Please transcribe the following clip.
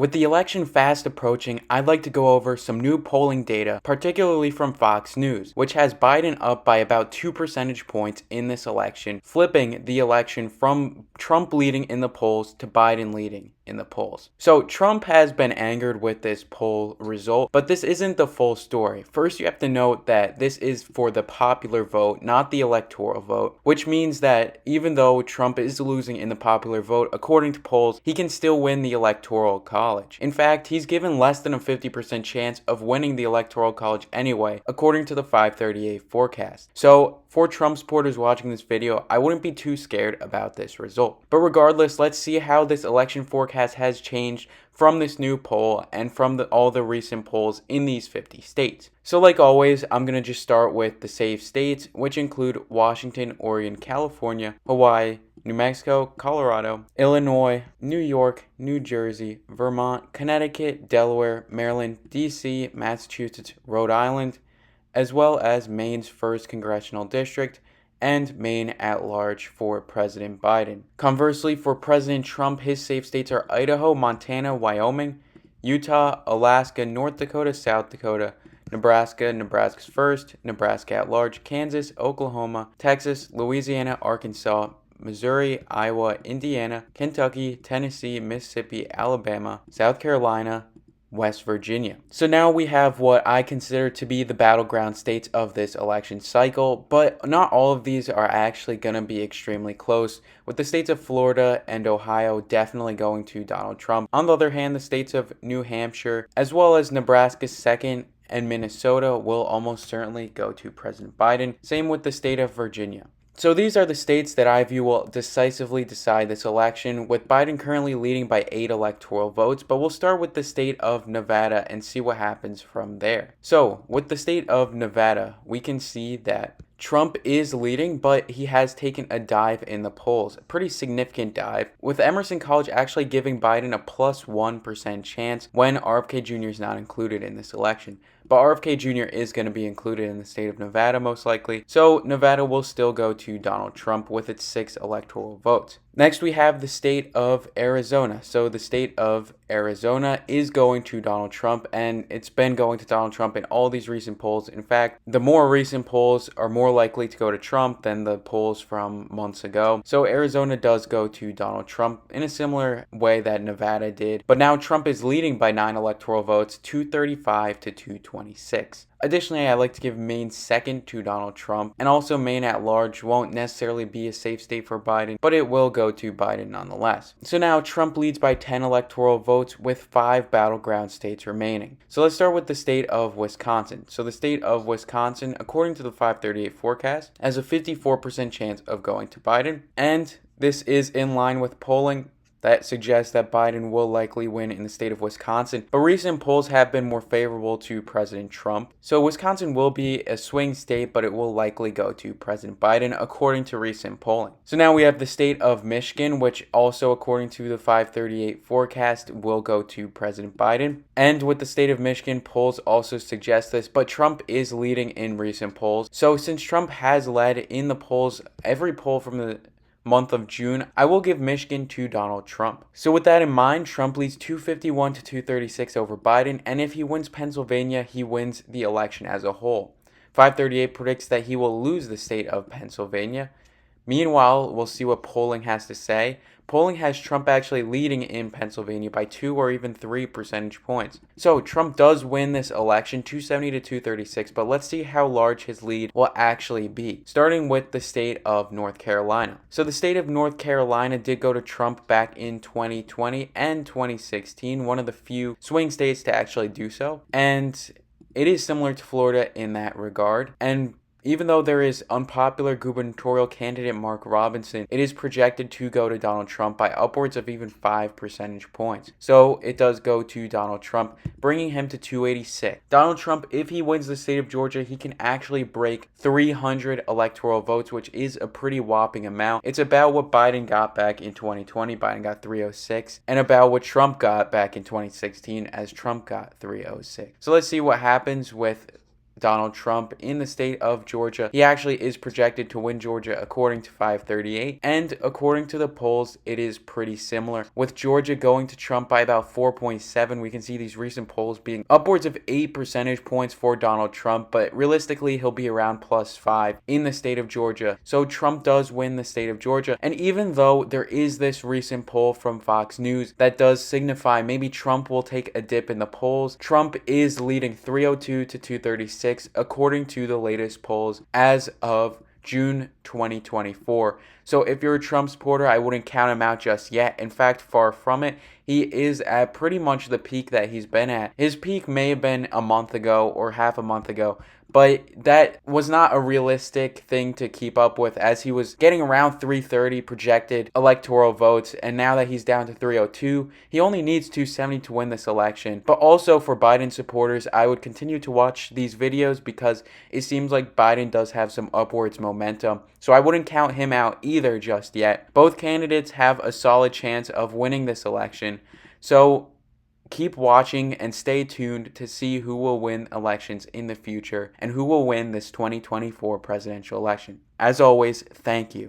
With the election fast approaching, I'd like to go over some new polling data, particularly from Fox News, which has Biden up by about 2 percentage points in this election, flipping the election from Trump leading in the polls to Biden leading in the polls. So Trump has been angered with this poll result, but this isn't the full story. First, you have to note that this is for the popular vote, not the electoral vote, which means that even though Trump is losing in the popular vote, according to polls, he can still win the electoral college. In fact, he's given less than a 50% chance of winning the electoral college anyway, according to the 538 forecast. So for Trump supporters watching this video, I wouldn't be too scared about this result. But regardless, let's see how this election forecast has changed from this new poll and from all the recent polls in these 50 states. So like always, I'm going to just start with the safe states, which include Washington, Oregon, California, Hawaii, New Mexico, Colorado, Illinois, New York, New Jersey, Vermont, Connecticut, Delaware, Maryland, DC, Massachusetts, Rhode Island, as well as Maine's 1st Congressional District, and Maine at large for President Biden. Conversely, for President Trump, his safe states are Idaho, Montana, Wyoming, Utah, Alaska, North Dakota, South Dakota, Nebraska, Nebraska's 1st, Nebraska at large, Kansas, Oklahoma, Texas, Louisiana, Arkansas, Missouri, Iowa, Indiana, Kentucky, Tennessee, Mississippi, Alabama, South Carolina, West Virginia. So now we have what I consider to be the battleground states of this election cycle, but not all of these are actually going to be extremely close, with the states of Florida and Ohio definitely going to Donald Trump. On the other hand, the states of New Hampshire, as well as Nebraska's 2nd and Minnesota will almost certainly go to President Biden. Same with the state of Virginia. So these are the states that I view will decisively decide this election, with Biden currently leading by 8 electoral votes, but we'll start with the state of Nevada and see what happens from there. So with the state of Nevada, we can see that Trump is leading, but he has taken a dive in the polls, a pretty significant dive, with Emerson College actually giving Biden a plus 1% chance when RFK Jr. is not included in this election. But RFK Jr. is going to be included in the state of Nevada most likely, so Nevada will still go to Donald Trump with its 6 electoral votes. Next, we have the state of Arizona. So the state of Arizona is going to Donald Trump, and it's been going to Donald Trump in all these recent polls. In fact, the more recent polls are more likely to go to Trump than the polls from months ago. So Arizona does go to Donald Trump in a similar way that Nevada did. But now Trump is leading by 9 electoral votes, 235 to 226. Additionally, I like to give Maine 2nd to Donald Trump, and also Maine at large won't necessarily be a safe state for Biden, but it will go to Biden nonetheless. So now Trump leads by 10 electoral votes with 5 battleground states remaining. So let's start with the state of Wisconsin. So the state of Wisconsin, according to the 538 forecast, has a 54% chance of going to Biden, and this is in line with polling that suggests that Biden will likely win in the state of Wisconsin. But recent polls have been more favorable to President Trump. So Wisconsin will be a swing state, but it will likely go to President Biden according to recent polling. So now we have the state of Michigan, which also according to the 538 forecast will go to President Biden. And with the state of Michigan, polls also suggest this, but Trump is leading in recent polls. So since Trump has led in the polls, every poll from the month of June, I will give Michigan to Donald Trump. So with that in mind, Trump leads 251 to 236 over Biden, and if he wins Pennsylvania, he wins the election as a whole. 538 predicts that he will lose the state of Pennsylvania. Meanwhile, we'll see what polling has to say. Polling has Trump actually leading in Pennsylvania by 2 or even 3 percentage points. So Trump does win this election, 270 to 236, but let's see how large his lead will actually be. Starting with the state of North Carolina. So the state of North Carolina did go to Trump back in 2020 and 2016, one of the few swing states to actually do so. And it is similar to Florida in that regard. And even though there is unpopular gubernatorial candidate Mark Robinson, it is projected to go to Donald Trump by upwards of even 5 percentage points. So it does go to Donald Trump, bringing him to 286. Donald Trump, if he wins the state of Georgia, he can actually break 300 electoral votes, which is a pretty whopping amount. It's about what Biden got back in 2020. Biden got 306, and about what Trump got back in 2016 as Trump got 306. So let's see what happens with Donald Trump in the state of Georgia. He actually is projected to win Georgia according to 538, and according to the polls, it is pretty similar. With Georgia going to Trump by about 4.7, we can see these recent polls being upwards of 8 percentage points for Donald Trump, but realistically, he'll be around +5 in the state of Georgia. So Trump does win the state of Georgia, and even though there is this recent poll from Fox News that does signify maybe Trump will take a dip in the polls, Trump is leading 302 to 236 according to the latest polls as of June 2024. So if you're a Trump supporter, I wouldn't count him out just yet. In fact, far from it. He is at pretty much the peak that he's been at. His peak may have been a month ago or half a month ago, but that was not a realistic thing to keep up with, as he was getting around 330 projected electoral votes, and now that he's down to 302, he only needs 270 to win this election. But also for Biden supporters, I would continue to watch these videos because it seems like Biden does have some upwards momentum. So I wouldn't count him out either just yet. Both candidates have a solid chance of winning this election. So keep watching and stay tuned to see who will win elections in the future and who will win this 2024 presidential election. As always, thank you.